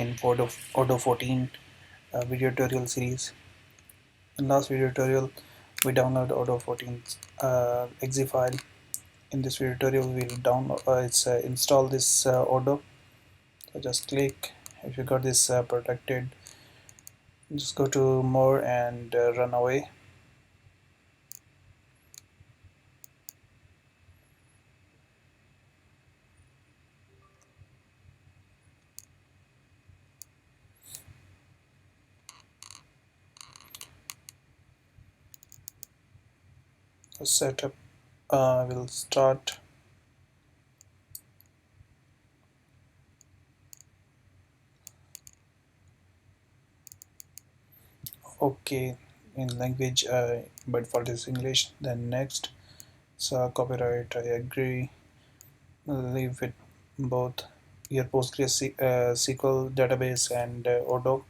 in odoo 14 video tutorial series. In last video tutorial we download odoo 14 exe file. In this video tutorial we'll download install this odoo. So just click. If you got this protected, just go to more and run away. The setup will start. Okay, in language by default is English. Then next, so copyright I agree. Leave it both your Postgres SQL database and odoo.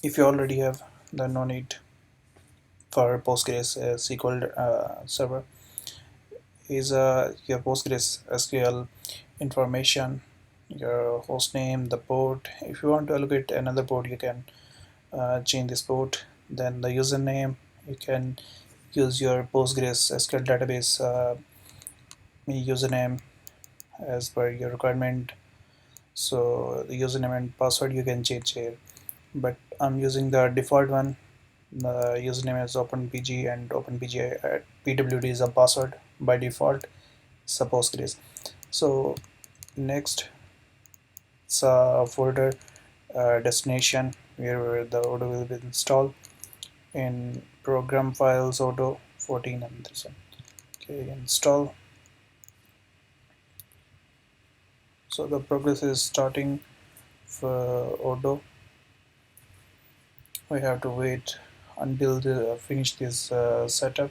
If you already have, then no need for Postgres SQL server. Is your Postgres SQL information, your host name, the port. If you want to allocate another port, you can change this port. Then the username, you can use your Postgres SQL database username as per your requirement. So the username and password you can change here, but I'm using the default one. The username is openpg and openpg at pwd is a password by default. It's a Postgres. So next, it's a folder destination where the odoo will be installed. In program files odoo 14 and this one. Okay, install. So the progress is starting for odoo. We have to wait until the finish this setup.